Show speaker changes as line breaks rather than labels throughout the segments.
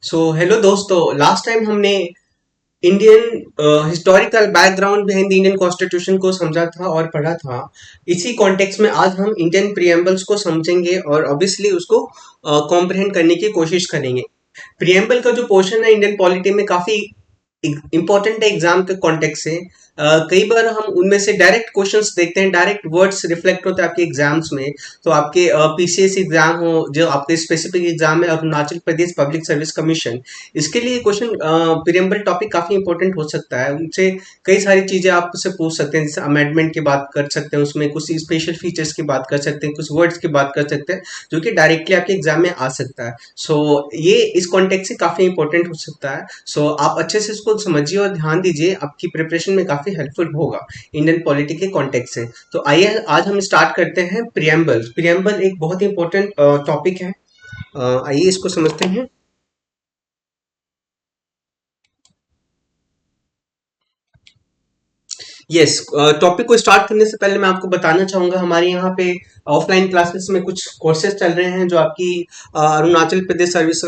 Hello दोस्तों। Last time हमने Indian historical background behind the Indian constitution को समझा था और पढ़ा था। इसी कॉन्टेक्स्ट में आज हम इंडियन प्रियम्बल्स को समझेंगे और ऑब्वियसली उसको कॉम्प्रहेंड करने की कोशिश करेंगे। प्रियम्बल का जो पोर्शन है इंडियन पॉलिटी में काफी इंपॉर्टेंट है एग्जाम के कॉन्टेक्स्ट से। कई बार हम उनमें से डायरेक्ट क्वेश्चंस देखते हैं, डायरेक्ट वर्ड्स रिफ्लेक्ट होते हैं आपके एग्जाम्स में। तो आपके पीसीएस एग्जाम हो, जो आपके स्पेसिफिक एग्जाम है Arunachal Pradesh public service commission, इसके लिए क्वेश्चन प्रियम्बल टॉपिक काफी इंपॉर्टेंट हो सकता है। उनसे कई सारी चीजें आप उससे पूछ सकते हैं, जैसे अमेंडमेंट की बात कर सकते हैं, उसमें कुछ स्पेशल फीचर्स की बात कर सकते हैं, कुछ वर्ड्स की बात कर सकते हैं जो कि डायरेक्टली आपके एग्जाम में आ सकता है। ये इस कॉन्टेक्स्ट से काफी इंपॉर्टेंट हो सकता है। आप अच्छे से इसको समझिए और ध्यान दीजिए, आपकी प्रिपरेशन में काफी हेल्पफुल होगा इंडियन पॉलिटी के कॉन्टेक्स्ट से। तो आइए आज हम स्टार्ट करते हैं। प्रियम्बल प्रियम्बल एक बहुत ही इंपॉर्टेंट टॉपिक है। आइए इसको समझते हैं। यस, टॉपिक को स्टार्ट करने से पहले मैं आपको बताना चाहूंगा, हमारे यहाँ पे ऑफलाइन क्लासेस में कुछ कोर्सेज चल रहे हैं जो आपकी अरुणाचल प्रदेश सर्विस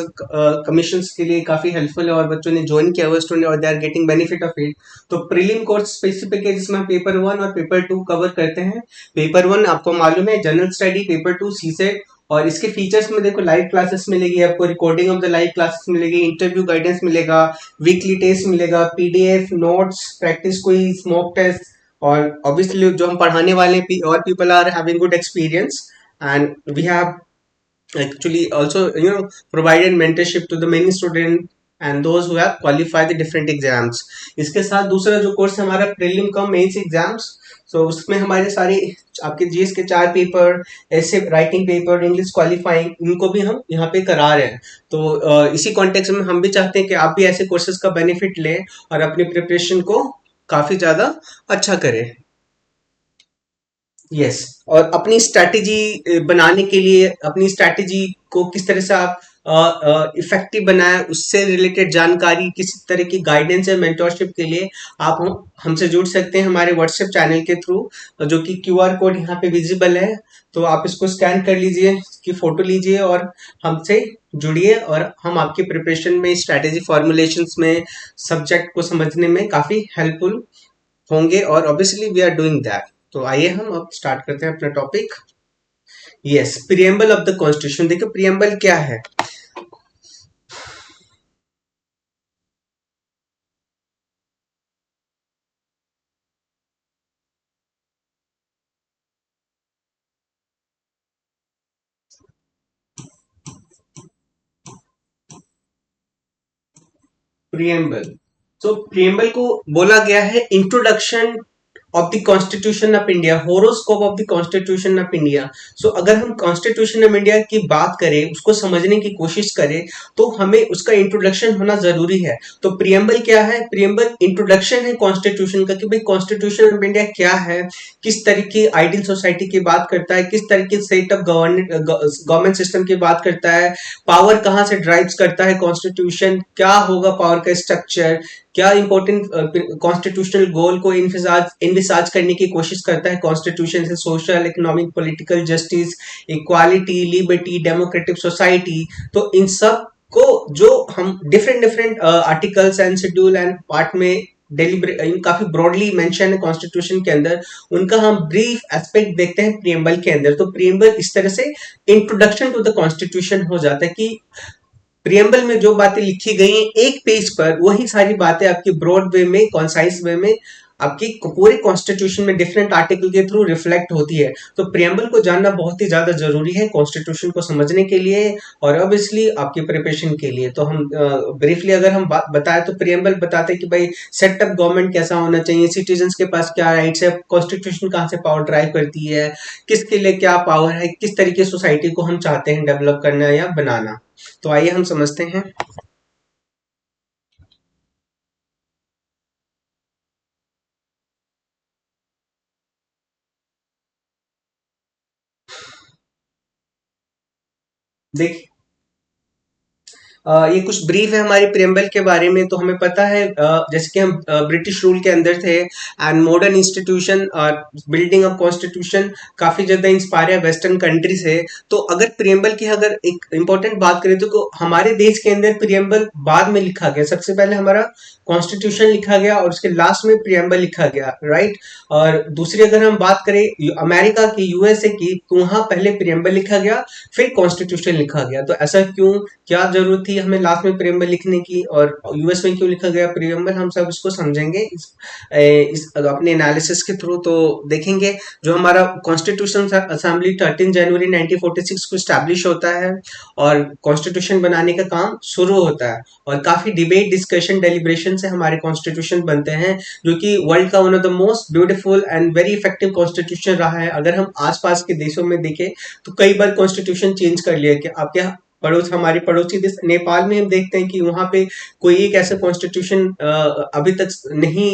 कमीशन के लिए काफी हेल्पफुल है और बच्चों ने ज्वाइन किया हुआ स्टूडेंट और they are getting benefit of it. तो प्रीलिम कोर्स स्पेसिफिक है जिसमें हम पेपर वन और पेपर टू कवर करते हैं। पेपर वन आपको मालूम है general study, paper two CSAT. और इसके फीचर्स में देखो, लाइव क्लासेस मिलेगी आपको, recording of the live classes मिलेगी, इंटरव्यू गाइडेंस मिलेगा, वीकली टेस्ट मिलेगा, PDF notes, practice quiz, mock test. और ऑब्वियसली जो हम पढ़ाने वाले और people are having good experience and we have actually also provided mentorship to the many student and those who have qualified the different exams. इसके साथ दूसरा जो कोर्स है हमारा प्रीलिम कम मेंस एग्जाम्स। उसमें हमारे सारे आपके जीएस के 4 पेपर, ऐसे राइटिंग पेपर, इंग्लिश क्वालिफाइंग, इनको भी हम यहाँ पे करा रहे हैं। इसी कॉन्टेक्स्ट में हम भी चाहते हैं कि आप भी ऐसे कोर्सेज का बेनिफिट लें और अपनी प्रिपरेशन को काफी ज्यादा अच्छा करें। यस, और अपनी स्ट्रैटेजी बनाने के लिए, अपनी स्ट्रैटेजी को किस तरह से आप इफेक्टिव बनाए, उससे रिलेटेड जानकारी, किसी तरह की गाइडेंस या मेंटोरशिप के लिए आप हमसे जुड़ सकते हैं हमारे व्हाट्सएप चैनल के थ्रू, जो कि क्यूआर कोड यहाँ पे विजिबल है। तो आप इसको स्कैन कर लीजिए, इसकी फोटो लीजिए और हमसे जुड़िए और हम आपकी प्रिपरेशन में, स्ट्रैटेजी फॉर्मुलेशंस में, सब्जेक्ट को समझने में काफी हेल्पफुल होंगे और obviously we are doing that. तो आइए हम अब स्टार्ट करते हैं अपना topic. Yes, preamble of the constitution. देखिए प्रियम्बल क्या है। प्रियम्बल, प्रियम्बल को बोला गया है introduction of the constitution of India, horoscope of the constitution of India. अगर हम कॉन्स्टिट्यूशन ऑफ इंडिया की बात करें, उसको समझने की कोशिश करें, तो हमें उसका इंट्रोडक्शन होना जरूरी है। तो प्रियम्बल क्या है? प्रियम्बल इंट्रोडक्शन है कॉन्स्टिट्यूशन का, कि भाई कॉन्स्टिट्यूशन ऑफ इंडिया क्या है, किस तरह की आइडियल सोसाइटी की बात करता है, किस तरह की सेट ऑफ गवर्नमेंट सिस्टम की बात करता है, पावर कहाँ से ड्राइव्स करता है कॉन्स्टिट्यूशन, क्या होगा पावर का स्ट्रक्चर, क्या इंपॉर्टेंट कॉन्स्टिट्यूशनल गोल को इन्विसाज करने की कोशिश करता है कॉन्स्टिट्यूशन से, social, economic, political justice, equality, liberty, democratic society. तो इन सब को जो हम different different articles and schedule and part में डेलिबरेट, काफी ब्रॉडली मेंशन है कॉन्स्टिट्यूशन के अंदर, उनका हम ब्रीफ एस्पेक्ट देखते हैं प्रियम्बल के अंदर। तो प्रियम्बल इस तरह से इंट्रोडक्शन टू द कॉन्स्टिट्यूशन हो जाता है कि प्रियम्बल में जो बातें लिखी गई हैं एक पेज पर, वही सारी बातें आपकी ब्रॉड वे में, कॉन्साइज वे में, आपकी पूरे कॉन्स्टिट्यूशन में डिफरेंट आर्टिकल के थ्रू रिफ्लेक्ट होती है। तो प्रियम्बल को जानना बहुत ही ज्यादा जरूरी है कॉन्स्टिट्यूशन को समझने के लिए और ऑब्वियसली आपकी प्रिपरेशन के लिए। तो हम ब्रीफली अगर हम बात बताएं, तो प्रियम्बल बताते हैं कि भाई सेटअप गवर्नमेंट कैसा होना चाहिए, सिटीजन के पास क्या राइट्स है, कॉन्स्टिट्यूशन कहाँ से पावर ड्राइव करती है, किसके लिए क्या पावर है, किस तरीके सोसाइटी को हम चाहते हैं डेवलप करना या बनाना। तो आइए हम समझते हैं। देखिए, ये कुछ ब्रीफ है हमारी प्रियम्बल के बारे में। तो हमें पता है जैसे कि हम ब्रिटिश रूल के अंदर थे and modern institution building of constitution काफी ज्यादा इंस्पायर है वेस्टर्न कंट्री से। तो अगर प्रियम्बल की अगर एक इंपॉर्टेंट बात करें तो हमारे देश के अंदर प्रियम्बल बाद में लिखा गया। सबसे पहले हमारा कॉन्स्टिट्यूशन लिखा गया और उसके लास्ट में प्रियम्बल लिखा गया, राइट। और दूसरी अगर हम बात करें अमेरिका की, यूएसए की, तो वहां पहले प्रियम्बल लिखा गया फिर कॉन्स्टिट्यूशन लिखा गया। तो ऐसा क्यों, क्या जरूरत थी हमें लास्ट में प्रियम्बल लिखने की, और यूएस में क्यों लिखा गया प्रियम्बल, हम सब इसको समझेंगे इस अपने एनालिसिस के थ्रू। तो देखेंगे जो हमारा कॉन्स्टिट्यूशन असेंबली 13 जनवरी 1946 को स्टैब्लिश होता है और कॉन्स्टिट्यूशन बनाने का काम शुरू होता है। और काफी डिबेट, डिस्कशन, डेलिब्रेशन से हमारे कॉन्स्टिट्यूशन बनते हैं, जो कि वर्ल्ड का one of the most beautiful and very effective constitution रहा है। अगर हम आसपास के देशों में देखें तो कई बार कॉन्स्टिट्यूशन चेंज कर लिया कि आपके पड़ोस, हमारे पड़ोसी देश नेपाल में हम देखते हैं कि वहां पे कोई एक ऐसा कॉन्स्टिट्यूशन अभी तक नहीं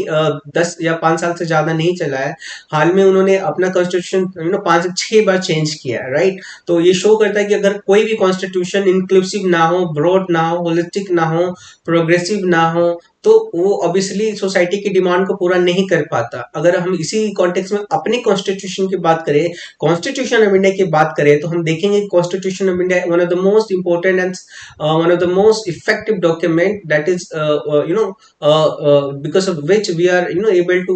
10 या 5 साल से ज्यादा नहीं चला है। हाल में उन्होंने अपना कॉन्स्टिट्यूशन 5 से 6 बार चेंज किया है, राइट। तो ये शो करता है कि अगर कोई भी कॉन्स्टिट्यूशन इंक्लूसिव ना हो, ब्रॉड ना हो, होलिस्टिक ना हो, प्रोग्रेसिव ना हो, तो वो ऑब्वियसली सोसाइटी की डिमांड को पूरा नहीं कर पाता। अगर हम इसी कॉन्टेक्स्ट में अपने कॉन्स्टिट्यूशन की बात करें, कॉन्स्टिट्यूशन ऑफ इंडिया की बात करें, तो हम देखेंगे constitution of India one of the most important and one of the most effective document that is because of which we are able to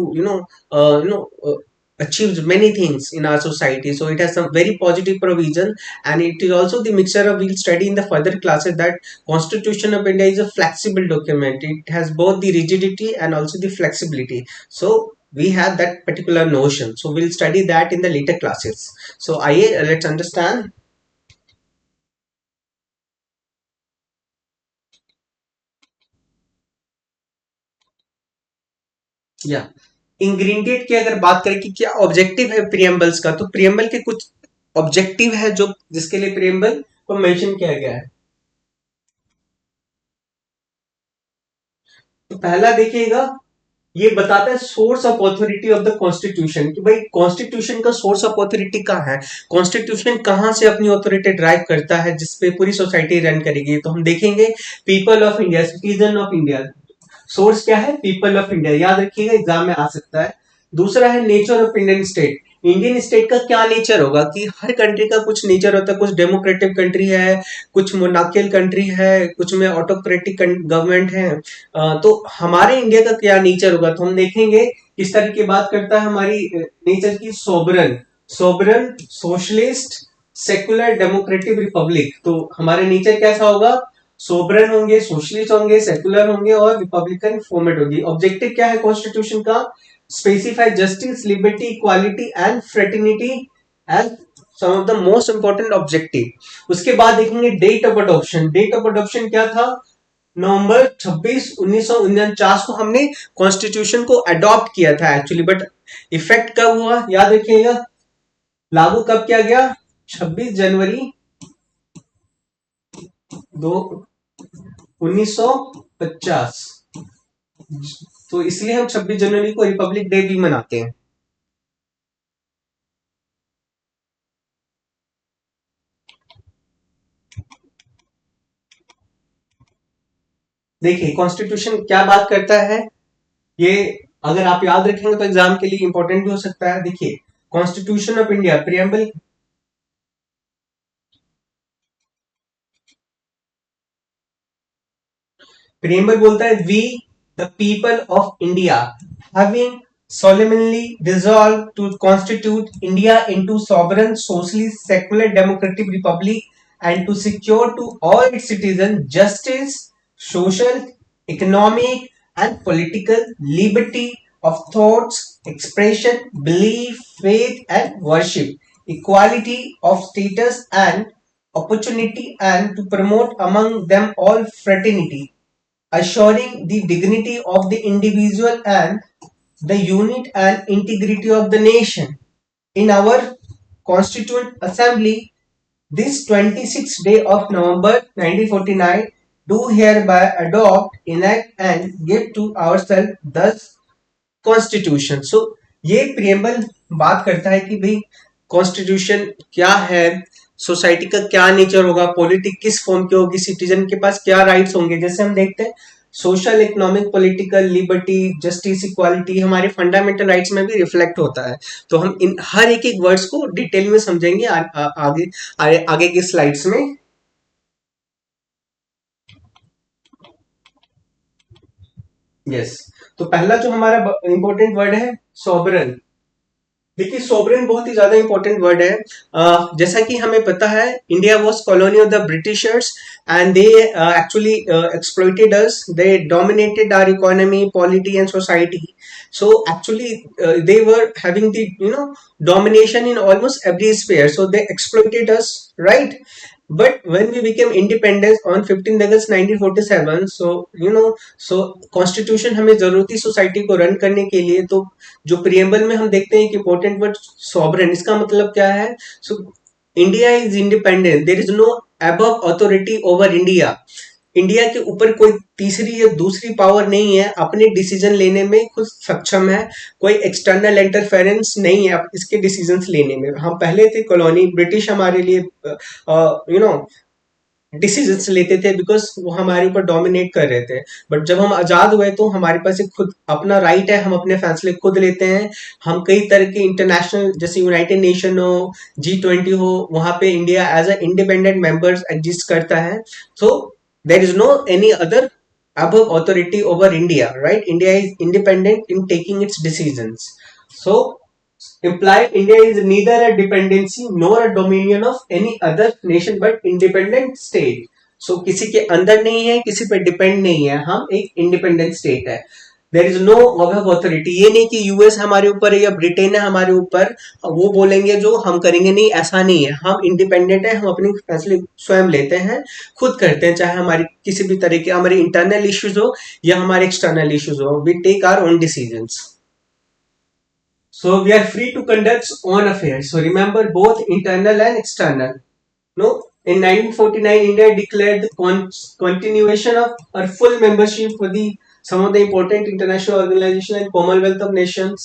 achieved many things in our society. So it has some very positive provision, and it is also the mixture of, we'll study in the further classes, that Constitution of India is a flexible document. It has both the rigidity and also the flexibility. So we have that particular notion, so we'll study that in the later classes. So let's understand. या ingredient की अगर बात करें कि क्या objective है प्रियम्बल्स का, तो प्रियम्बल के कुछ ऑब्जेक्टिव है जो जिसके लिए प्रियम्बल को मेंशन किया गया है। तो पहला देखिएगा, ये बताता है source of authority of the constitution, कि भाई कॉन्स्टिट्यूशन का सोर्स ऑफ ऑथोरिटी कहाँ है, कॉन्स्टिट्यूशन कहाँ से अपनी ऑथोरिटी ड्राइव करता है जिसपे पूरी सोसाइटी रन करेगी। तो हम देखेंगे people of India, citizen of India. Source क्या है, पीपल ऑफ इंडिया, याद रखिएगा एग्जाम में आ सकता है। दूसरा है nature of Indian state. Indian state का क्या नेचर होगा, कि हर कंट्री का कुछ नेचर होता है, कुछ डेमोक्रेटिक कंट्री है, कुछ मोनार्कियल कंट्री है, कुछ में ऑटोक्रेटिक गवर्नमेंट है। तो हमारे इंडिया का क्या नेचर होगा, तो हम देखेंगे किस तरह की बात करता है हमारी नेचर की, sovereign, sovereign, socialist, secular, democratic, republic. तो हमारे नेचर कैसा होगा, सोबरन होंगे, सोशलिस्ट होंगे, सेकुलर होंगे और रिपब्लिकन फॉर्मेट होगी। ऑब्जेक्टिव क्या है कॉन्स्टिट्यूशन का, specify justice, liberty, equality and fraternity as some of the most important objective. उसके बाद देखेंगे date of adoption. Date of adoption क्या था, नवंबर 26 1949 को हमने कॉन्स्टिट्यूशन को अडॉप्ट किया था एक्चुअली, बट इफेक्ट कब हुआ याद रखिएगा, लागू कब किया गया, 26 जनवरी 1950। तो इसलिए हम 26 जनवरी को रिपब्लिक डे भी मनाते हैं। देखिए कॉन्स्टिट्यूशन क्या बात करता है, ये अगर आप याद रखेंगे तो एग्जाम के लिए इंपॉर्टेंट भी हो सकता है। देखिए constitution of India preamble, preamble बोलता है we the people of India having solemnly resolved to constitute India into sovereign, socialist, secular, democratic republic, and to secure to all its citizens justice, social, economic, and political liberty of thoughts, expression, belief, faith, and worship, equality of status and opportunity, and to promote among them all fraternity, assuring the dignity of the individual and the unit and integrity of the nation. In our Constituent Assembly, this 26th day of November 1949, do hereby adopt, enact, and give to ourselves thus constitution. So ये preamble बात करता है कि भाई constitution क्या है, society का क्या नेचर होगा, पॉलिटिक किस फॉर्म की होगी, सिटीजन के पास क्या राइट्स होंगे। जैसे हम देखते हैं social, economic, political, liberty, justice, equality हमारे फंडामेंटल राइट्स में भी रिफ्लेक्ट होता है। तो हम इन हर एक एक वर्ड्स को डिटेल में समझेंगे आगे की स्लाइड्स में। यस, तो पहला जो हमारा इंपॉर्टेंट वर्ड है सॉवरन। देखिए सोवरेन बहुत ही ज्यादा इंपॉर्टेंट वर्ड है। जैसा कि हमें पता है India was colony of the Britishers and they actually exploited us, they dominated our economy, polity and society. So actually they were having the domination in almost every sphere, so they exploited us, right? But when we became independent on 15th August 1947, so constitution हमें जरूरत थी society को run करने के लिए। तो जो preamble में हम देखते हैं कि इंपॉर्टेंट वर्ड सॉवरेन, इसका मतलब क्या है? So India is independent, there is no above authority over India. India के ऊपर कोई तीसरी या दूसरी पावर नहीं है, अपने डिसीजन लेने में खुद सक्षम है। कोई एक्सटर्नल इंटरफेरेंस नहीं है इसके डिसीजंस लेने में। हम पहले थे कॉलोनी, ब्रिटिश हमारे लिए डिसीजंस लेते थे बिकॉज वो हमारे ऊपर डोमिनेट कर रहे थे। बट जब हम आजाद हुए तो हमारे पास एक खुद अपना राइट है, हम अपने फैसले खुद लेते हैं। हम कई तरह के इंटरनेशनल जैसे यूनाइटेड नेशन हो, G20 हो, वहां पे India as a independent members exist करता है। So there is no any other above authority over India, right? India is independent in taking its decisions. So implied India is neither a dependency nor a dominion of any other nation but independent state. So किसी के अंदर नहीं है, किसी पे depend नहीं है, हम एक इंडिपेंडेंट स्टेट है। There is no above authority, ये नहीं कि यूएस हमारे ऊपर है या ब्रिटेन है हमारे ऊपर, वो बोलेंगे जो हम करेंगे, नहीं, ऐसा नहीं है। हम इंडिपेंडेंट है, हम अपने फैसले स्वयं लेते हैं, खुद करते हैं, चाहे हमारी किसी भी तरह के हमारे इंटरनल इश्यूज हो या हमारे एक्सटर्नल इश्यूज हो, we take our own decisions. So we are free to conduct own affairs. So remember both internal and external. No, in 1949 India declared the continuation of our full membership for the some of the important international organization and Commonwealth of Nations.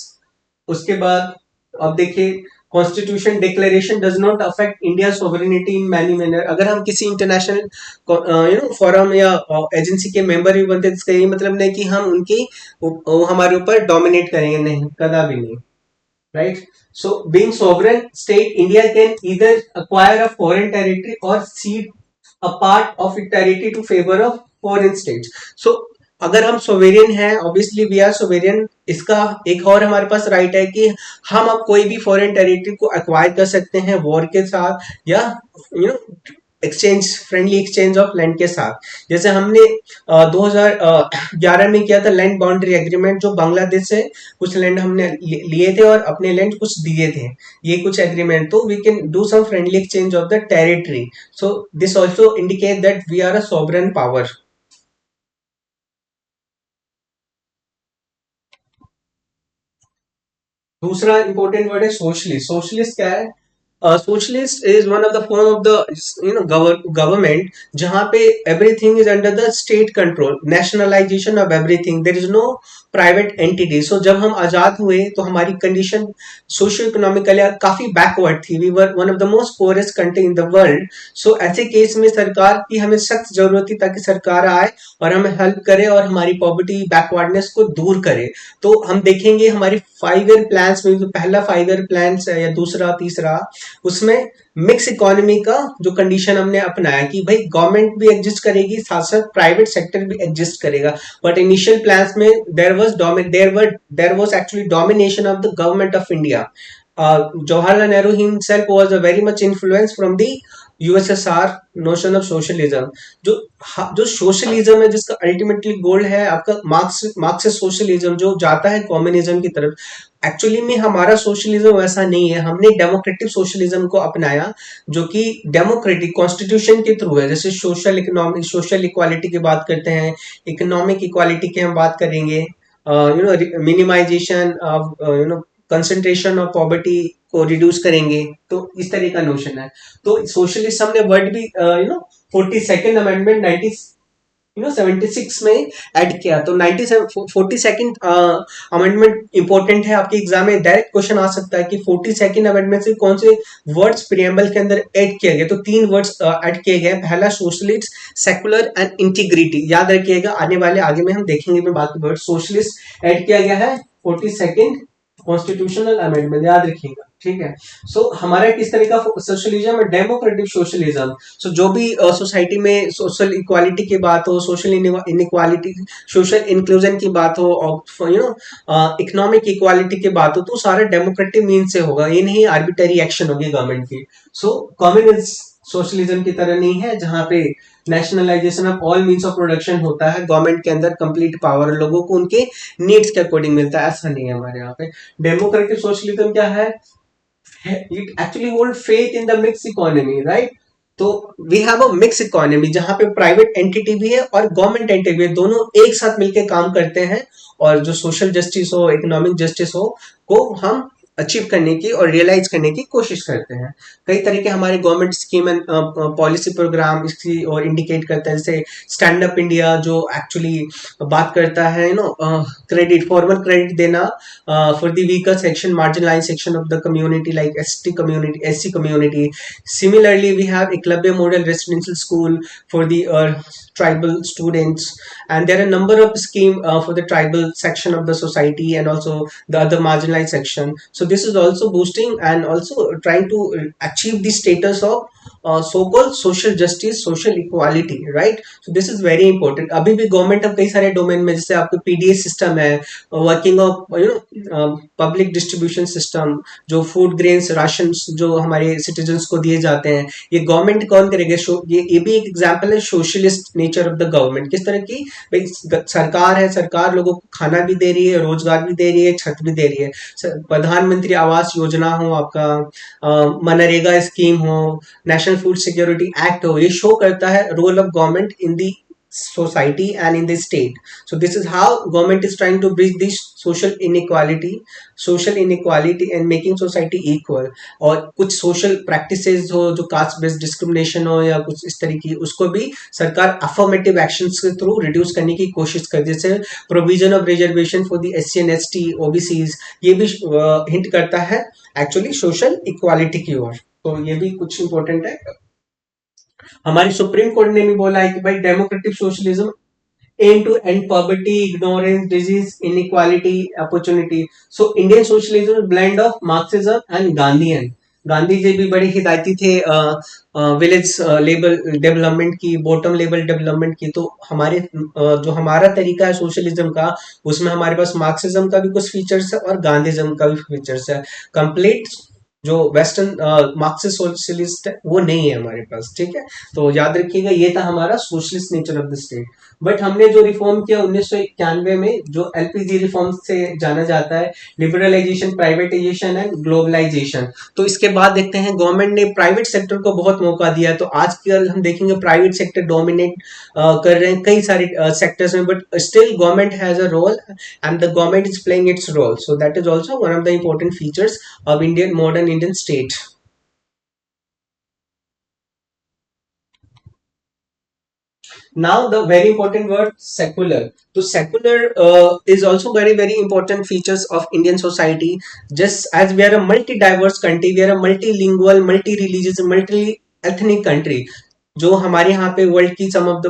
उसके बाद अब देखिए constitution declaration does not affect India sovereignty in many manner. अगर हम किसी international forum या agency के member भी बनते हैं, इसका ये मतलब नहीं कि हम उनकी हमारे ऊपर डोमिनेट करेंगे, नहीं, कदा भी नहीं, right? So being sovereign state, India can either acquire a foreign territory or cede a part of its territory to favor of foreign states. So अगर हम सोवेरियन हैं, ऑब्वियसली वी आर सोवेरियन, इसका एक और हमारे पास राइट है कि हम अब कोई भी फॉरेन टेरिटरी को एक्वायर कर सकते हैं वॉर के साथ या exchange, friendly exchange of land के साथ। जैसे हमने 2011 में किया था लैंड बाउंड्री एग्रीमेंट, जो बांग्लादेश से कुछ लैंड हमने लिए थे और अपने लैंड कुछ दिए थे, ये कुछ एग्रीमेंट। तो we can do some friendly exchange of the territory. So this also indicate that we are a sovereign power. दूसरा इंपॉर्टेंट वर्ड है सोशलिस्ट। सोशलिस्ट क्या है? Socialist is one of the form of the government जहां पे everything is under the state control, nationalisation of everything, there is no private entity. So जब हम आजाद हुए तो हमारी कंडीशन सोशो इकोनॉमिकली काफी बैकवर्ड थी, we were one of the most poorest country in the world. So ऐसे case में सरकार की हमें सख्त जरूरत थी ताकि सरकार आए और हमें हेल्प करे और हमारी पॉवर्टी बैकवर्डनेस को दूर करे। तो हम देखेंगे हमारी 5 ईयर प्लान्स में, जो पहला 5 ईयर प्लान है या दूसरा तीसरा, उसमें मिक्स इकोनॉमी का जो कंडीशन हमने अपनाया कि भाई गवर्नमेंट भी एग्जिस्ट करेगी, साथ साथ प्राइवेट सेक्टर भी एग्जिस्ट करेगा। बट इनिशियल प्लान्स में there was actually domination of the government of India. Jawaharlal Nehru himself was a very much influence from the USSR notion of socialism। जो जो socialism है, जिसका अल्टीमेटली गोल है आपका Marxist socialism, जो जाता है कम्युनिज्म की तरफ। एक्चुअली में हमारा सोशलिज्म वैसा नहीं है, हमने डेमोक्रेटिक सोशलिज्म को अपनाया, जो कि डेमोक्रेटिक कॉन्स्टिट्यूशन के थ्रू है। जैसे सोशल इकोनॉमिक, सोशल इक्वालिटी की बात करते हैं, इकोनॉमिक इक्वालिटी की हम बात करेंगे, minimization of concentration of poverty को रिड्यूस करेंगे। तो इस तरह का नोशन है। तो सोशलिस्ट हमने वर्ड भी 42nd अमेंडमेंट 76 में ऐड किया। तो 97 42nd अमेंडमेंट इंपॉर्टेंट है, आपके एग्जाम में डायरेक्ट क्वेश्चन आ सकता है कि 42nd अमेंडमेंट से कौन से वर्ड्स प्रियम्बल के अंदर ऐड किया गया। तो तीन वर्ड्स ऐड किए गए, पहला सोशलिस्ट, सेकुलर एंड इंटीग्रिटी। याद रखिएगा, आने वाले आगे में हम देखेंगे में बाकी वर्ड। सोशलिस्ट ऐड किया गया है 42nd कॉन्स्टिट्यूशनल अमेंडमेंट, याद रखिएगा, ठीक है। सो हमारा किस तरह का सोशलिज्म है, डेमोक्रेटिक सोशलिज्म। सो जो भी सोसाइटी में सोशल इक्वालिटी की बात हो, सोशल इनइक्वालिटी, सोशल इंक्लूजन की बात हो, और इकोनॉमिक इक्वालिटी की बात हो, तो सारा डेमोक्रेटिक मीन से होगा, ये नहीं आर्बिटरी एक्शन होगी गवर्नमेंट की। सो कम्युनिस्ट सोशलिज्म की तरह नहीं है जहां पे nationalisation of all means of production होता है, गवर्नमेंट के अंदर कंप्लीट पावर लोगों को उनके नीड्स के अकॉर्डिंग मिलता है, ऐसा नहीं है हमारे यहाँ पे। डेमोक्रेटिक सोशलिज्म क्या है, it actually hold faith in the mixed economy, right? तो we have a mix economy जहां पे प्राइवेट एंटिटी भी है और गवर्नमेंट एंटिटी भी है, दोनों एक साथ मिलकर काम करते हैं, और जो सोशल जस्टिस हो, इकोनॉमिक जस्टिस हो, को हम अचीव करने की और रियलाइज करने की कोशिश करते हैं। कई तरीके हमारे government scheme and policy program इसकी और इंडिकेट करते हैं, जैसे स्टैंड अप इंडिया जो एक्चुअली बात करता है क्रेडिट, फॉर्मल क्रेडिट देना for the weaker section, marginalized section of the community like ST community, SC community. Similarly, we have Eklavya Model Residential School for the tribal students, and there are a number of scheme for the tribal section of the society and also the other marginalized section. So this is also boosting and also trying to achieve the status of so-called social justice, social equality, right? So this is very important. अभी भी government अब कई सारे domain में, जैसे आपको PDS system है, working of public distribution system, जो फूड ग्रेन्स राशन जो हमारे सिटीजन्स को दिए जाते हैं, ये गवर्नमेंट कौन करेगा? ये भी एक एग्जांपल है socialist nature of the government. किस तरह की भाई सरकार है, सरकार लोगों को खाना भी दे रही है, रोजगार भी दे रही है, छत भी दे रही है। प्रधानमंत्री आवास योजना हो, आपका मनरेगा स्कीम हो, नेशनल फूड सिक्योरिटी एक्ट हो, ये शो करता है role of government in the society and in the state. So this is how government is trying to bridge this social inequality and making society equal. और कुछ social practices हो जो caste based discrimination हो या कुछ इस तरह की, उसको भी सरकार affirmative actions के थ्रू reduce करने की कोशिश कर, जैसे provision of reservation for the SC and ST OBCs, ये भी hint करता है actually social equality की ओर। तो ये भी कुछ important है। हमारी सुप्रीम कोर्ट ने भी बोला है कि भाई democratic socialism aim to end poverty, ignorance, disease, inequality, opportunity. So Indian socialism blend of Marxism and Gandhian. Gandhi ji भी बड़े हिदायती थे विलेज लेवल डेवलपमेंट की, बॉटम लेवल डेवलपमेंट की। तो हमारे जो हमारा तरीका है सोशलिज्म का, उसमें हमारे पास मार्क्सिज्म का भी कुछ फीचर्स है और गांधीज्म का भी फीचर्स है। कंप्लीट जो वेस्टर्न मार्क्सिस्ट सोशलिस्ट है वो नहीं है हमारे पास, ठीक है। तो याद रखिएगा, ये था हमारा socialist nature of the state. But हमने जो रिफॉर्म किया 1991 में, जो एलपीजी रिफॉर्म से जाना जाता है, लिबरलाइजेशन, प्राइवेटाइजेशन एंड ग्लोबलाइजेशन। तो इसके बाद देखते हैं गवर्नमेंट ने प्राइवेट सेक्टर को बहुत मौका दिया। तो आज कल हम देखेंगे प्राइवेट सेक्टर डोमिनेट कर रहे हैं कई सारे सेक्टर्स में, but still government has a role and the government is playing its role. So that is also one of the important features of modern Indian state. Now the very important word secular. So secular is also very important features of Indian society. Just as we are a multi-diverse country, we are a multilingual, multi-religious, multi-ethnic country. जो हमारे यहाँ पे world की some of the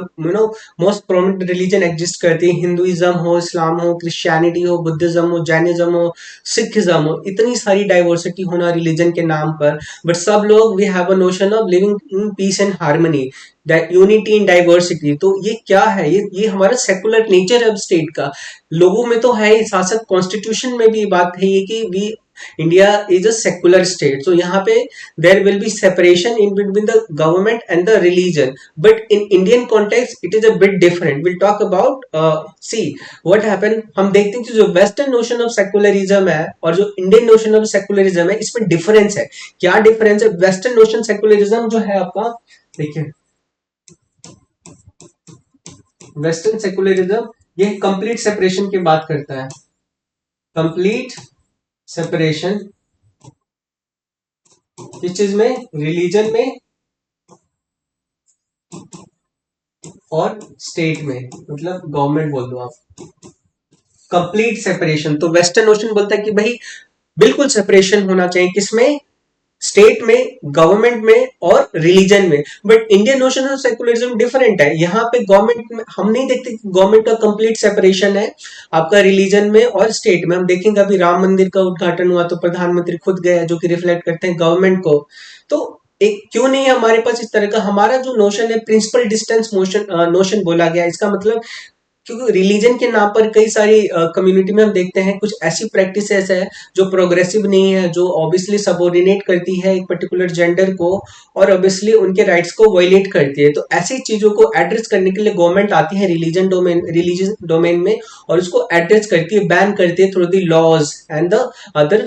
most prominent religion exist करती है, Hinduism हो, इस्लाम हो, Christianity हो, बुद्धिज्म हो, जैनिज्म हो, सिखिज्म हो, इतनी सारी डाइवर्सिटी होना रिलीजन के नाम पर, बट सब लोग we have a notion of living in peace and harmony, unity in diversity. तो ये क्या है, ये हमारा सेकुलर नेचर है स्टेट का। लोगों में तो है ही, शासक कॉन्स्टिट्यूशन में भी बात है कि we India is a secular state. So यहाँ पे there will be separation in between the government and the religion, but in Indian context it is a bit different. Will talk about see what happen. हम देखते हैं कि जो western notion of secularism है और जो इंडियन नोशन ऑफ सेकुलरिज्म है, इसमें डिफरेंस है। क्या डिफरेंस है? वेस्टर्न नोशन सेकुलरिज्म जो है आपका, देखिए वेस्टर्न सेकुलरिज्म ये कंप्लीट सेपरेशन की बात करता है, कंप्लीट सेपरेशन किस चीज में? रिलीजन में और स्टेट में, मतलब गवर्नमेंट बोल दो आप। कंप्लीट सेपरेशन, तो वेस्टर्न नोशन बोलता है कि भाई बिल्कुल सेपरेशन होना चाहिए, किसमें, स्टेट में, गवर्नमेंट में और रिलीजन में। But Indian notion of secularism different है, यहाँ पे गवर्नमेंट में हम नहीं देखते कि गवर्नमेंट का कंप्लीट सेपरेशन है आपका रिलीजन में और स्टेट में। हम देखेंगे अभी राम मंदिर का उद्घाटन हुआ तो प्रधानमंत्री खुद गए, जो कि रिफ्लेक्ट करते हैं गवर्नमेंट को। तो एक क्यों नहीं है हमारे पास इस तरह का, हमारा जो नोशन है प्रिंसिपल डिस्टेंस मोशन नोशन बोला गया, इसका मतलब क्योंकि रिलीजन के नाम पर कई सारी कम्युनिटी में हम देखते हैं कुछ ऐसी प्रैक्टिसेस है जो प्रोग्रेसिव नहीं है, जो ऑब्वियसली सबऑर्डिनेट करती है एक पर्टिकुलर जेंडर को और ऑब्वियसली उनके राइट्स को वायलेट करती है। तो ऐसी चीजों को एड्रेस करने के लिए गवर्नमेंट आती है रिलीजन डोमेन में और उसको एड्रेस करती है, बैन करती है through the laws and the other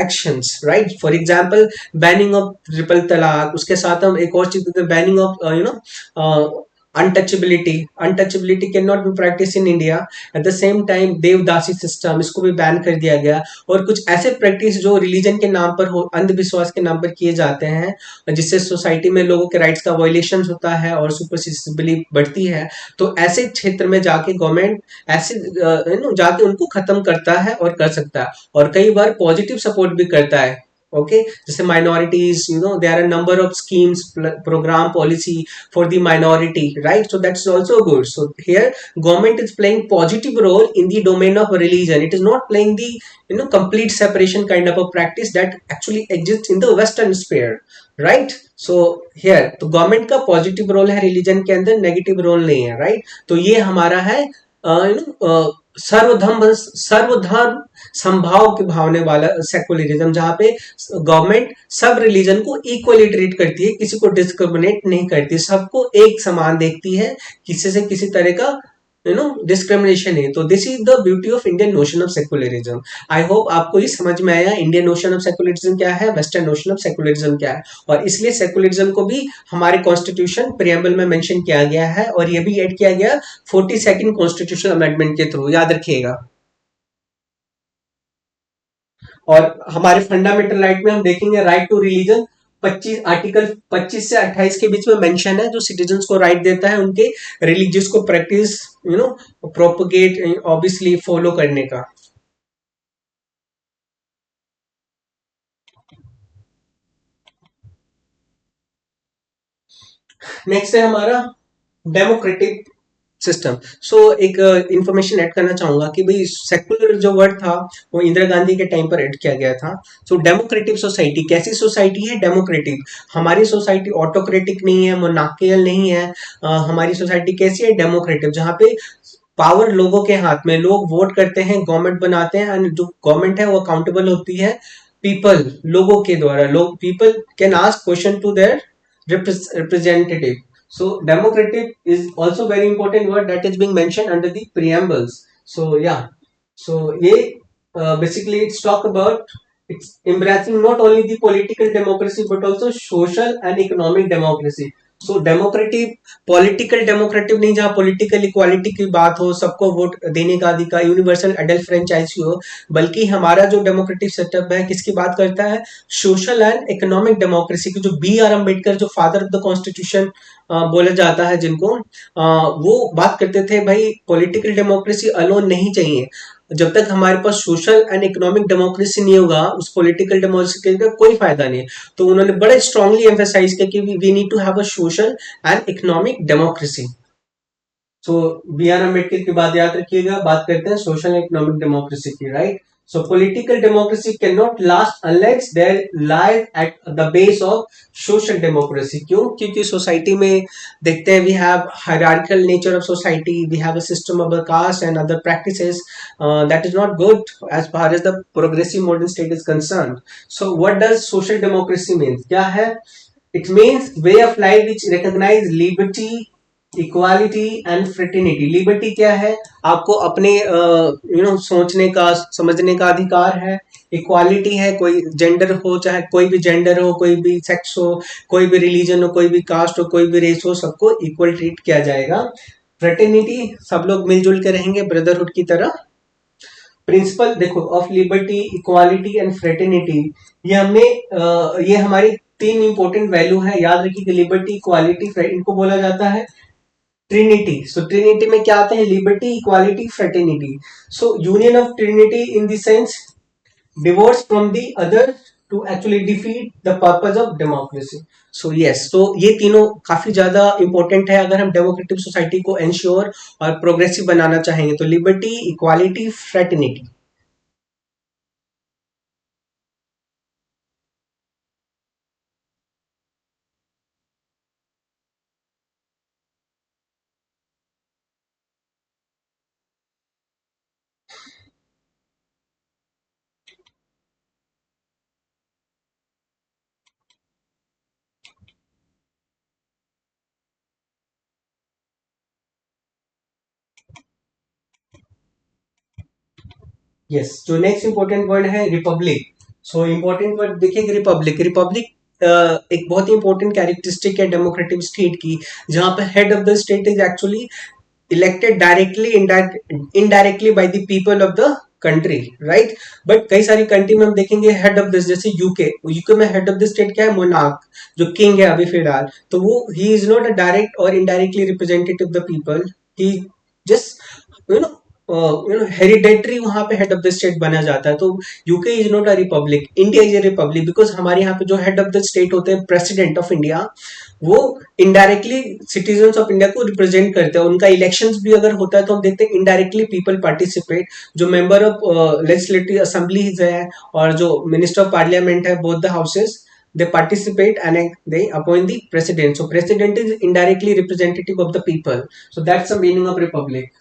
actions, right. For example banning of triple तलाक, उसके साथ हम एक और चीज, banning of untouchability can not be practice in India. At the same time devadasi system, इसको भी बैन कर दिया गया। और कुछ ऐसे प्रैक्टिस जो रिलीजन के नाम पर हो, अंधविश्वास के नाम पर किए जाते हैं, जिससे सोसाइटी में लोगों के राइट्स का वायलेशन होता है और सुपरस्टिशियस बिलीफ बढ़ती है। तो ऐसे क्षेत्र में जाके गवर्नमेंट ऐसे जाके उनको खत्म करता है और कर सकता है, और कई बार पॉजिटिव सपोर्ट भी करता है। ओके, जैसे minorities, there are number of schemes, program, policy for the minority, right? So that's also good. So here government is playing positive role in the domain of religion. It is not playing the complete separation kind of a practice that actually exists in the western sphere, right? So here तो government का positive role है religion के अंदर, negative role नहीं है, right. तो ये हमारा है सर्वधर्म संभाव के भावने वाला सेकुलरिज्म, जहां पे गवर्नमेंट सब रिलीजन को इक्वली ट्रीट करती है, किसी को डिस्क्रिमिनेट नहीं करती, सबको एक समान देखती है, किसी से किसी तरह का डिस्क्रिमिनेशन है। तो this is the beauty of Indian notion of secularism. I hope आपको ये समझ में आया इंडियन नोशन ऑफ सेकुलरिज्म क्या है, वेस्टर्न नोशन ऑफ सेकुलरिज्म क्या है, और इसलिए सेकुलरिज्म को भी हमारे कॉन्स्टिट्यूशन प्रियम्बल में मेंशन किया गया है, और ये भी ऐड किया गया 42nd कॉन्स्टिट्यूशन अमेंडमेंट के थ्रू, याद रखिएगा। और हमारे फंडामेंटल राइट में हम देखेंगे राइट टू रिलीजन, 25 से 28 के बीच में मेंशन है, जो सिटीजन्स को राइट देता है उनके रिलीजियस को प्रैक्टिस प्रोपोगेट ऑब्वियसली फॉलो करने का। नेक्स्ट है हमारा डेमोक्रेटिक सिस्टम। सो एक इंफॉर्मेशन ऐड करना चाहूंगा कि भाई सेकुलर जो वर्ड था वो इंदिरा गांधी के टाइम पर ऐड किया गया था। सो डेमोक्रेटिक सोसाइटी कैसी सोसाइटी है, डेमोक्रेटिक। हमारी सोसाइटी ऑटोक्रेटिक नहीं है, मोनार्कियल नहीं है। हमारी सोसाइटी कैसी है, डेमोक्रेटिक, जहाँ पे पावर लोगों के हाथ में, लोग वोट करते हैं, गवर्नमेंट बनाते हैं, एंड जो गवर्नमेंट है वो अकाउंटेबल होती है पीपल, लोगों के द्वारा। लोग, people can ask question to their representative. So democratic is also very important word that is being mentioned under the preambles. So yeah, so ये basically it's talk about, it's embracing not only the political democracy but also social and economic democracy. So democratic, political democratic नहीं जहां political equality की बात हो, सबको vote देने का अधिकार, यूनिवर्सल एडल्ट फ्रेंचाइजी हो, बल्कि हमारा जो डेमोक्रेटिक सेटअप है किसकी बात करता है, सोशल एंड इकोनॉमिक डेमोक्रेसी की। जो बी आर अम्बेडकर, जो फादर ऑफ द कॉन्स्टिट्यूशन बोला जाता है जिनको, वो बात करते थे भाई पॉलिटिकल डेमोक्रेसी अलोन नहीं चाहिए, जब तक हमारे पास सोशल एंड इकोनॉमिक डेमोक्रेसी नहीं होगा उस पॉलिटिकल डेमोक्रेसी का कोई फायदा नहीं है। तो उन्होंने बड़े स्ट्रांगली एम्फेसाइज किया कि we need to have a social and economic democracy. So B R Ambedkar की बात याद रखिएगा, बात करते हैं सोशल एंड इकोनॉमिक डेमोक्रेसी की, right. So political democracy can not last unless there lies at the base of social democracy. क्यों? क्योंकि सोसाइटी में देखते हैं we have hierarchical nature of society, we have a system of caste and other practices that is not good as far as the progressive modern state is concerned. So what does social democracy means? क्या है? It means way of life which recognize liberty, equality and fraternity. Liberty क्या है? आपको अपने सोचने का, समझने का अधिकार है। इक्वालिटी है, कोई जेंडर हो, चाहे कोई भी जेंडर हो, कोई भी सेक्स हो, कोई भी रिलीजन हो, कोई भी कास्ट हो, कोई भी रेस हो, सबको इक्वल ट्रीट किया जाएगा। फ्रेटर्निटी, सब लोग मिलजुल के रहेंगे ब्रदरहुड की तरह। प्रिंसिपल देखो of liberty, equality and fraternity, ये हमने ये हमारी तीन इंपॉर्टेंट वैल्यू है, याद रखिए। लिबर्टी, इक्वालिटी, इनको बोला जाता है ट्रिनिटी, सो ट्रिनिटी में क्या आते हैं? Liberty, equality, fraternity. So union of Trinity in the sense divorce from the other to actually defeat the purpose of democracy. So yes, so ये तीनों काफी ज्यादा इंपॉर्टेंट है अगर हम डेमोक्रेटिक सोसाइटी को एंश्योर और प्रोग्रेसिव बनाना चाहेंगे। तो लिबर्टी, इक्वालिटी, फ्रेटर्निटी। यस, जो नेक्स्ट इंपॉर्टेंट वर्ड है रिपब्लिक। सो इंपॉर्टेंट वर्ड देखिए, रिपब्लिक। रिपब्लिक एक बहुत ही इंपॉर्टेंट कैरेक्टरिस्टिक है डेमोक्रेटिक स्टेट की, जहां पर head of the state is actually elected directly indirectly by the people of the country, right. But कई सारी कंट्री में हम देखेंगे हेड ऑफ दिस, जैसे यूके, यूके में हेड ऑफ द स्टेट क्या है? मोनार्क, जो किंग है अभी फिलहाल। तो वो he is not a direct और indirectly representative of the people, he just hereditary वहां पे हेड ऑफ द स्टेट बना जाता है। तो UK is not a republic, India is a republic, because हमारे यहाँ पे जो हेड ऑफ द स्टेट होते हैं, प्रेसिडेंट ऑफ इंडिया, वो इनडायरेक्टली सिटीजन्स ऑफ इंडिया को रिप्रेजेंट करते हैं। उनका इलेक्शंस भी अगर होता है तो हम देखते हैं इनडायरेक्टली पीपल पार्टिसिपेट। जो मेंबर ऑफ लेजिस्लेटिव असेंबलीज है और जो मिनिस्टर ऑफ पार्लियामेंट है, both the houses, they participate and they appoint the president. So president is indirectly representative of the people. So that's the meaning of republic.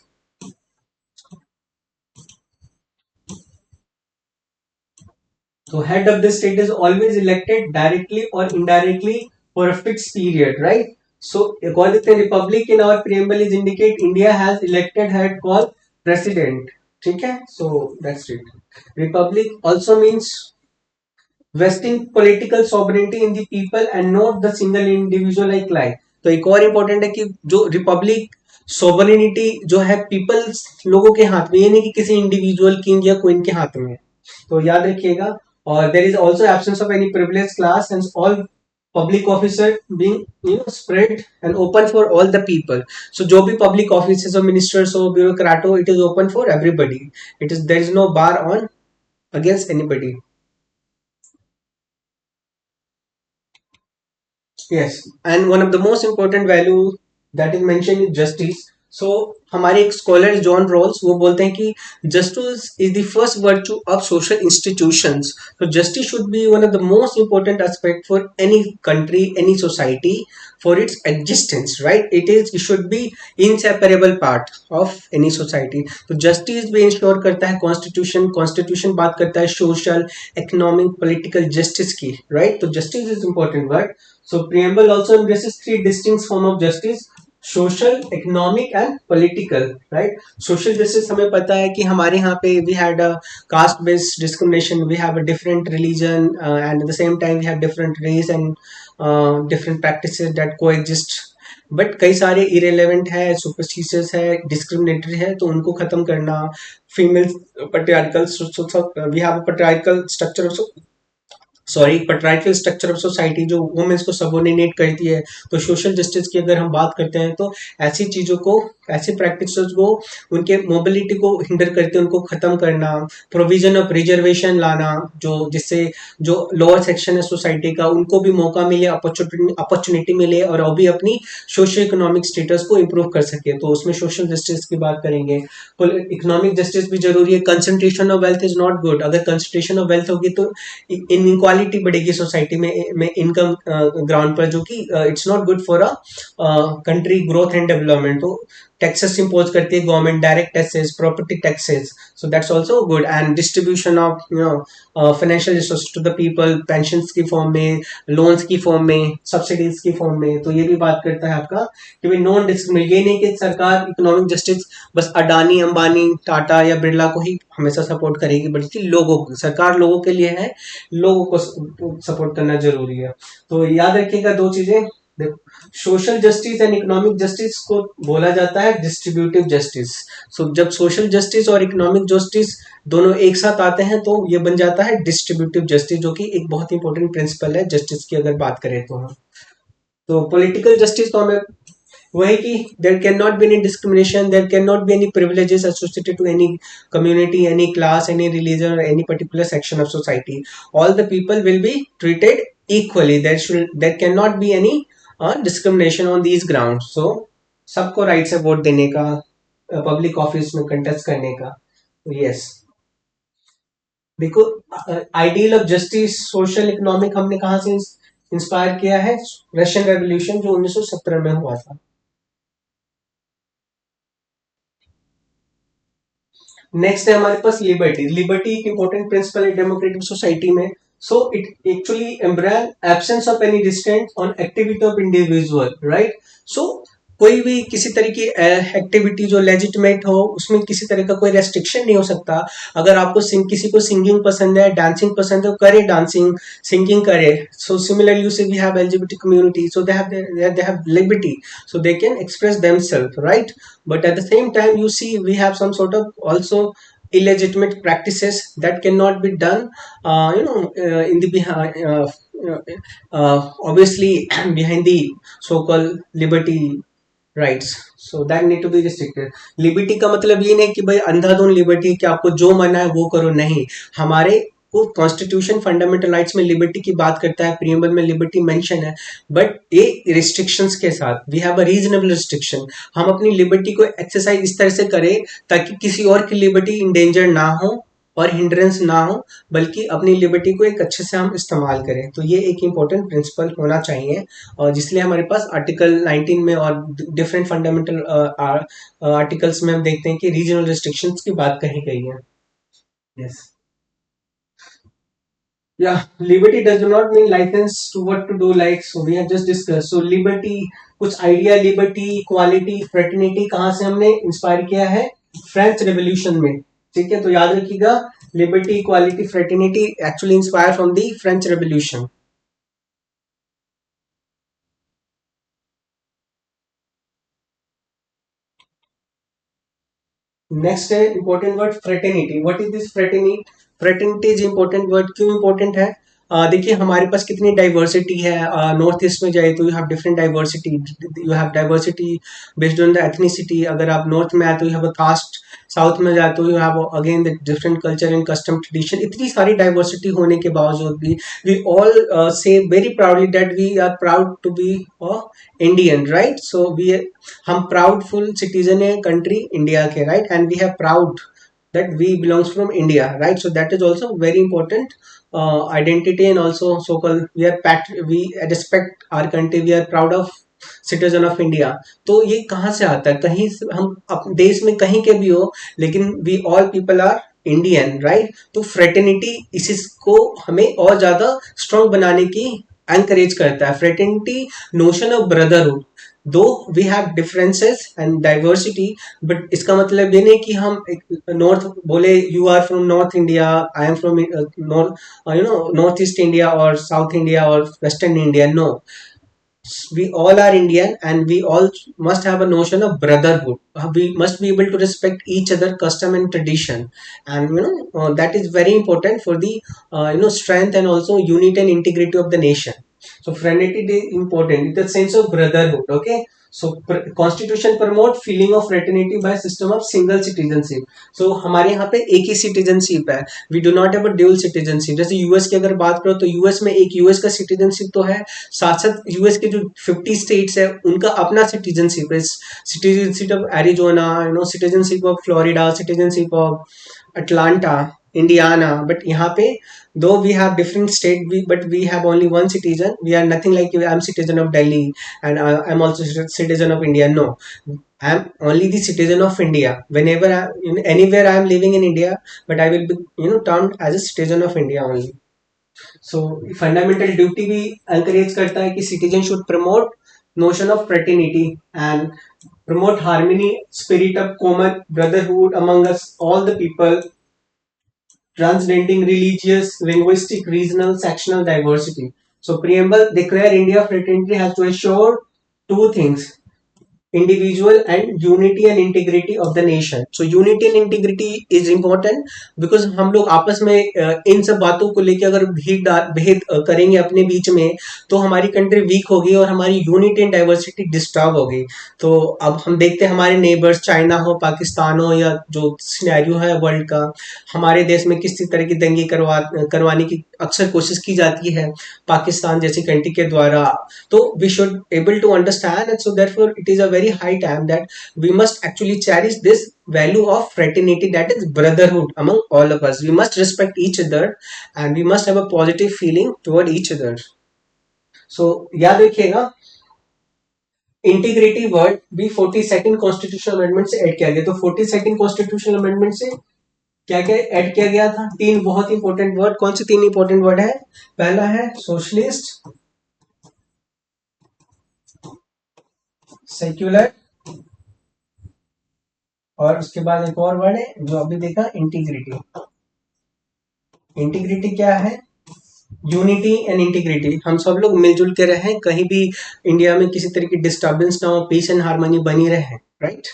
So head of the state is always elected directly or indirectly for a fixed period, right? So according to the republic in our preamble is indicate India has elected head called president. Okay, so that's it. Republic also means vesting political sovereignty in the people and not the single individual like life. तो एक और important है कि जो Republic sovereignty जो है peoples लोगों के हाथ में, ये नहीं कि किसी इंडिविजुअल किंग या क्वीन के हाथ में। तो याद रखिएगा। और there is also absence of any privilege class and all public officer being spread and open for all the people. So जो भी पब्लिक ऑफिस हो, मिनिस्टर्स हो, ब्यूरोक्रेट हो, it is open for everybody. It is there is no bar on against anybody. Yes, and one of the most important value that is mentioned is justice. So हमारे एक scholar John Rawls वो बोलते हैं कि justice is the first virtue of social institutions. So justice should be one of the most important aspect for any country, any society, for its existence, right? It should be inseparable part of any society. तो justice भी ensure करता है constitution बात करता है social, economic, political justice की, right. तो justice is important word. So preamble also embraces three distinct form of justice: social, economic and political, right? Social justice हमें पता है कि हमारे यहाँ पे we had a caste based discrimination, we have a different religion, and at the same time we have different race and different practices that coexist. But कई सारे irrelevant है, सुपरस्टिशियस है, डिस्क्रिमिनेटरी है, तो उनको खत्म करना। Female patriarchal, we have a patriarchal structure patriarchal structure of society जो वुमेन्स को सबोर्डिनेट करती है। तो सोशल जस्टिस की अगर हम बात करते हैं तो ऐसी चीजों को, ऐसी प्रैक्टिसेस को, उनके मोबिलिटी को हिंडर करते हैं, उनको खत्म करना। प्रोविजन ऑफ रिजर्वेशन लाना, जो जिससे जो लोअर सेक्शन है सोसाइटी का उनको भी मौका मिले, अपॉर्चुनिटी मिले और वो भी अपनी सोशल इकोनॉमिक स्टेटस को इम्प्रूव कर सके। तो उसमें सोशल जस्टिस की बात करेंगे। इकोनॉमिक जस्टिस भी जरूरी है। Concentration of wealth is not good. अगर कंसंट्रेशन ऑफ वेल्थ होगी तो इनक्वालिटी बढ़ेगी सोसाइटी में इनकम ग्राउंड पर, जो कि it's not good for a country growth and development. तो टैक्सेस इंपोज करती है government, direct taxes, property taxes, so that's also good. And distribution of financial resource to the people, pensions की form में, loans की form में, subsidies की form में। तो ये भी बात करता है आपका कि भाई नॉन डिस्क्रिमिनेट, ये नहीं कि सरकार इकोनॉमिक जस्टिस बस अडानी, अंबानी, टाटा या बिरला को ही हमेशा सपोर्ट करेगी, बल्कि लोगों को, सरकार लोगों के लिए है, लोगों को सपोर्ट करना जरूरी है। तो याद रखिएगा दो चीजें। देखो, social justice and economic justice को बोला जाता है डिस्ट्रीब्यूटिव जस्टिस। सो जब सोशल जस्टिस और इकोनॉमिक जस्टिस दोनों एक साथ आते हैं तो ये बन जाता है डिस्ट्रीब्यूटिव जस्टिस, जो कि एक बहुत इंपॉर्टेंट प्रिंसिपल है जस्टिस की अगर बात करें तो हम। तो पॉलिटिकल जस्टिस तो हमें वही कि there can not be any discrimination, there can not be any privileges associated to any community, any class, any religion, or any particular section of society. All the people will be treated equally. There cannot be any discrimination on these grounds. So सबको rights है vote देने का, public office में contest करने का. Yes, देखो, ideal of justice social economic हमने कहा से इंस्पायर किया है? रशियन रेवोल्यूशन जो 1917 में हुआ था. नेक्स्ट है हमारे पास लिबर्टी. लिबर्टी एक इंपॉर्टेंट प्रिंसिपल है डेमोक्रेटिक सोसाइटी में. So it actually embrace absence of any restraint on activity of individual, right. सो कोई भी किसी तरह की एक्टिविटी जो लेजिटिमेट हो उसमें किसी तरह का कोई रेस्ट्रिक्शन नहीं हो सकता. अगर आपको किसी को सिंगिंग पसंद है, डांसिंग पसंद है, तो करे डांसिंग, सिंगिंग करे. So similarly you say we have LGBT community, so they have liberty, so they can express themselves, right. But at the same time you see we have some sort of also illegitimate practices that cannot be done, in the behind, obviously behind the so called liberty rights. So that need to be restricted. Liberty का मतलब ये नहीं कि भाई अंधाधुन liberty कि आपको जो मना है वो करो, नहीं. हमारे को कॉन्स्टिट्यूशन फंडामेंटल राइट्स में लिबर्टी की बात करता है, प्रीएम्बल में लिबर्टी मेंशन है, बट ये रिस्ट्रिक्शंस के साथ. We have a reasonable restriction. हम अपनी लिबर्टी को एक्सरसाइज इस तरह से करें ताकि किसी और की लिबर्टी इंडेंजर ना हो और हिंड्रेंस ना हो, बल्कि अपनी लिबर्टी को एक अच्छे से हम इस्तेमाल करें. तो ये एक इंपॉर्टेंट प्रिंसिपल होना चाहिए, और जिसलिए हमारे पास आर्टिकल 19 में और डिफरेंट फंडामेंटल आर्टिकल्स में हम देखते हैं कि रीजनल रिस्ट्रिक्शंस की बात कही गई है. Yes, yeah, liberty does not mean license to what to do, like so we have just discussed. So liberty, कुछ आइडिया लिबर्टी, इक्वालिटी, फ्रेटर्निटी कहाँ से हमने इंस्पायर किया है? फ्रेंच रेवोल्यूशन में. ठीक है, तो याद रखिएगा, liberty, equality, fraternity actually inspire from the French revolution. Next है important word fraternity. What is this fraternity? Fraternity is important word. क्यों इंपॉर्टेंट है? देखिए हमारे पास कितनी डाइवर्सिटी है. नॉर्थ ईस्ट में जाए तो you have different diversity. You have diversity based on the ethnicity. अगर आप नॉर्थ में आए तो you have a caste. South में जाए तो you have again the different culture and custom tradition. इतनी सारी डाइवर्सिटी होने के बावजूद भी we all say very proudly that we are proud to be Indian, right. So we, हम प्राउडफुल सिटीजन है कंट्री इंडिया के, right. And we have proud that we belongs from India, right. So that is also very important identity, and also so called we respect our country, we are proud of citizen of India. तो ये कहाँ से आता है? कहीं हम देश में कहीं के भी हो, लेकिन we all people are Indian, right. तो फ्रेटर्निटी इसी को हमें और ज्यादा स्ट्रॉन्ग बनाने की एनकरेज करता है. Fraternity notion of brotherhood, though we have differences and diversity, but इसका मतलब ये नहीं कि हम नॉर्थ बोले you are from north India, I am from north east India और साउथ इंडिया और western India. No, we all are Indian, and we all must have a notion of brotherhood. We must be able to respect each other custom and tradition, and that is very important for the strength and also unity and integrity of the nation. So fraternity is important. It's a sense of brotherhood. Okay. So constitution promote feeling of fraternity by system of single citizenship. So हमारे यहाँ पे एक ही citizenship है. We do not have a dual citizenship. जैसे US की अगर बात करो तो यूएस में एक यूएस का सिटीजनशिप तो है, साथ साथ यूएस के जो 50 स्टेट्स है उनका अपना सिटीजनशिप है. Citizenship of Arizona, citizenship of Florida, citizenship of Atlanta, Indiana. But यहाँ पे though we have different state, but we have only one citizen. We are nothing like I'm citizen of Delhi and I'm also citizen of India. No, I'm only the citizen of India. Whenever anywhere I am living in India, but I will be termed as a citizen of India only. So fundamental duty भी encourage करता है कि citizen should promote notion of fraternity and promote harmony, spirit of common brotherhood among us all the people, transcending religious, linguistic, regional, sectional diversity. So preamble declare India fraternity has to assure two things. individual and unity and integrity of the nation. So unity and integrity is important because हम लोग आपस में इन सब बातों को लेके अगर भेद करेंगे अपने बीच में, तो हमारी कंट्री वीक होगी और हमारी यूनिटी एंड डाइवर्सिटी डिस्टर्ब होगी। तो अब हम देखते हैं हमारे नेबर्स, चाइना हो, पाकिस्तान हो, या जो सिनेरियो है वर्ल्ड का, हमारे देश में किसी तरह की दंगे करवाने की अक्सर कोशिश की जाती है पाकिस्तान जैसी कंट्री के द्वारा। तो we should able to understand, and so therefore it is a very high time that we must actually cherish this value of fraternity, that is brotherhood among all of us. We must respect each other and we must have a positive feeling toward each other. So याद रखिएगा, integrity word भी 42nd constitution amendment से add किया गया। तो 42nd constitution amendment से क्या क्या ऐड किया गया था? तीन बहुत इंपॉर्टेंट वर्ड। कौन से तीन इंपॉर्टेंट वर्ड है? पहला है सोशलिस्ट, सेक्युलर, और उसके बाद एक और वर्ड है जो अभी देखा, इंटीग्रिटी। इंटीग्रिटी क्या है? Unity and integrity. हम सब लोग मिलजुल के रहें, कहीं भी इंडिया में किसी तरह की डिस्टर्बेंस ना हो, पीस एंड हार्मनी बनी रहे, राइट।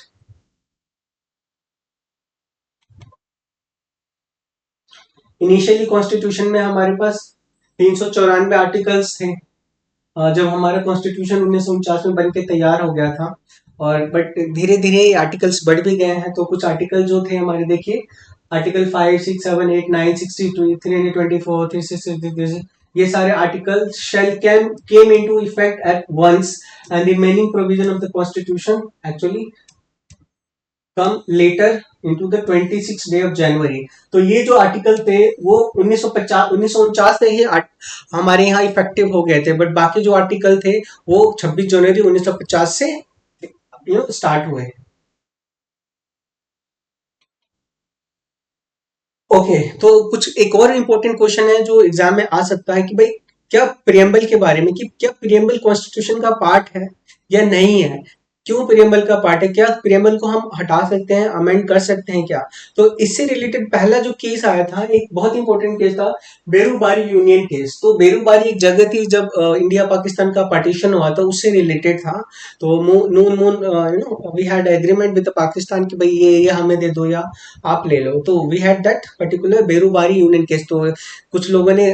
इनिशियली कॉन्स्टिट्यूशन में हमारे पास 394 आर्टिकल्स थे जब हमारा कॉन्स्टिट्यूशन 1949 में बन के तैयार हो गया था। और बट धीरे धीरे आर्टिकल्स बढ़ भी गए हैं। तो कुछ आर्टिकल जो थे हमारे, देखिए आर्टिकल 5, 6, 7, 8, 9, 62, 324, 366, ये सारे article shall came into effect at once, and remaining provision of the constitution actually come later into the 26 day of January. तो ये जो आर्टिकल थे वो 1949 से ही हमारे यहाँ इफेक्टिव हो गए थे, बट बाकी जो आर्टिकल थे वो 26 जनवरी 1950 से स्टार्ट हुए। ओके, तो कुछ एक और इम्पोर्टेंट क्वेश्चन है जो एग्जाम में आ सकता है कि भाई क्या प्रियम्बल के बारे में, कि क्या प्रियम्बल कॉन्स्टिट्यूशन का पार्ट है या नहीं है? क्यों प्रियम्बल का पार्ट है? क्या प्रियम्बल को हम हटा सकते हैं, अमेंड कर सकते हैं क्या? तो इससे रिलेटेड पहला जो केस आया था, एक बहुत इंपॉर्टेंट केस था, बेरूबारी यूनियन केस। तो बेरूबारी एक जगह थी जब इंडिया पाकिस्तान का पार्टीशन हुआ था, उससे रिलेटेड था। तो नून मून we had agreement with Pakistan कि भाई ये हमें दे दो या आप ले लो। तो we had that particular Berubari union case. तो कुछ लोगों ने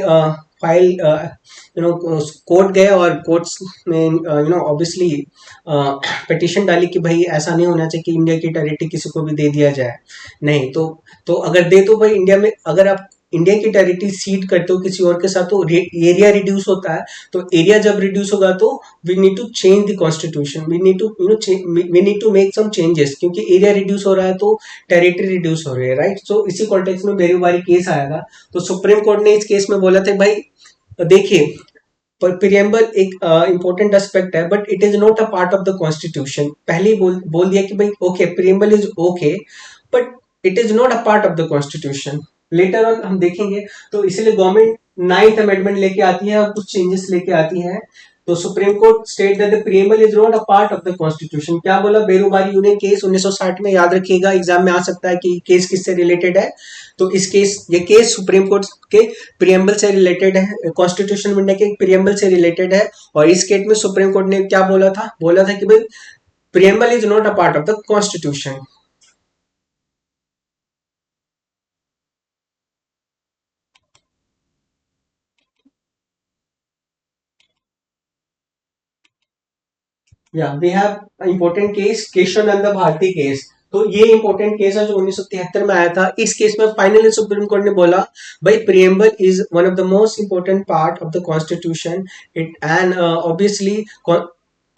फाइल कोर्ट गए और कोर्ट्स में ऑब्वियसली पिटिशन डाली कि भाई ऐसा नहीं होना चाहिए कि इंडिया की टेरिटरी किसी को भी दे दिया जाए। नहीं, तो अगर दे तो भाई इंडिया में, अगर आप इंडिया की टेरिटरी सीड करते हो किसी और के साथ तो एरिया रिड्यूस होता है। तो एरिया जब रिड्यूस होगा तो we need to change the constitution, we need to we need to make some changes, क्योंकि एरिया रिड्यूस हो रहा है तो टेरिटरी रिड्यूस हो रही है, राइट। सो इसी कॉन्टेक्स्ट में बेरीबारी केस आया था। तो सुप्रीम कोर्ट ने इस केस में बोला था भाई देखिए, पर प्रियम्बल एक इंपॉर्टेंट एस्पेक्ट है but it is not a part of the constitution. पहले ही बोल दिया कि भाई okay preamble is okay but it is not a part of the constitution. Later on हम देखेंगे। तो इसीलिए गवर्नमेंट 9th अमेंडमेंट लेके आती है और कुछ चेंजेस लेके आती है। तो supreme court state that the preamble is not a part of the constitution. क्या बोला? बेरूबारी यूनियन केस 1960 में, याद रखिएगा एग्जाम में आ सकता है कि केस किससे रिलेटेड है। तो इस केस, ये केस सुप्रीम कोर्ट के प्रियम्बल से रिलेटेड है, कॉन्स्टिट्यूशन बनने के प्रियम्बल से रिलेटेड है। और इस केस में सुप्रीम कोर्ट ने क्या बोला था? बोला था कि भाई preamble is not a part of the constitution. या we have important case, Keshav Nanda Bharati case. तो ये इंपॉर्टेंट केस है जो 1973 में आया था। इस केस में फाइनली सुप्रीम कोर्ट ने बोला भाई preamble is one of the most important part of the constitution. It and obviously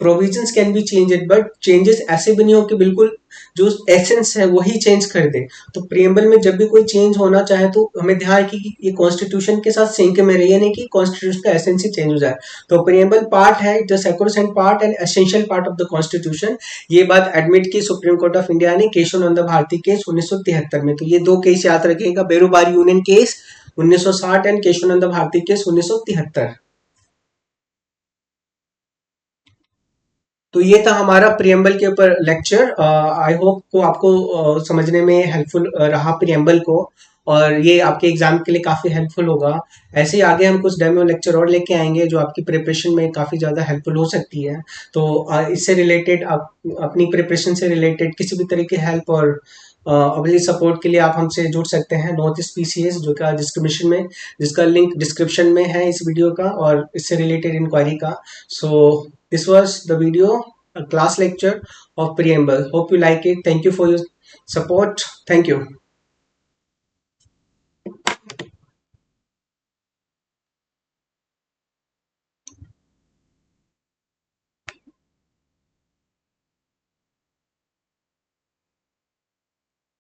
provisions can be changed, but changes ऐसे भी नहीं हो कि बिल्कुल जो एसेंस है वही चेंज कर दे। तो प्रियम्बल में जब भी कोई चेंज होना चाहे तो हमें ध्यान रखिए कि ये कॉन्स्टिट्यूशन के साथ सिंक में रही है, नहीं कि कॉन्स्टिट्यूशन का एसेंस ही चेंज हो जाए। तो प्रियम्बल पार्ट है, the sacrosanct part and essential part of the constitution. ये बात एडमिट की सुप्रीम कोर्ट ऑफ इंडिया ने केशव नंदा भारती केस 1973 में। तो ये दो केस याद रखिएगा, Berubari union case 1960 and Keshav Nanda Bharati case 1973। तो ये था हमारा प्रियम्बल के ऊपर लेक्चर। आई होप को आपको समझने में हेल्पफुल रहा प्रियम्बल को। और ये आपके एग्जाम के लिए काफ़ी हेल्पफुल होगा। ऐसे ही आगे हम कुछ डेमो लेक्चर और लेके आएंगे जो आपकी प्रिपरेशन में काफ़ी ज़्यादा हेल्पफुल हो सकती है। तो इससे रिलेटेड आप अपनी प्रिपरेशन से रिलेटेड किसी भी तरह की हेल्प और अपनी सपोर्ट के लिए आप हमसे जुड़ सकते हैं नॉर्थ ईस्ट पीसीएस जो का डिस्क्रिप्शन में, जिसका लिंक डिस्क्रिप्शन में है इस वीडियो का और इससे रिलेटेड इंक्वायरी का। So this was the video, a class lecture of preamble. Hope you like it. Thank you for your support. Thank you.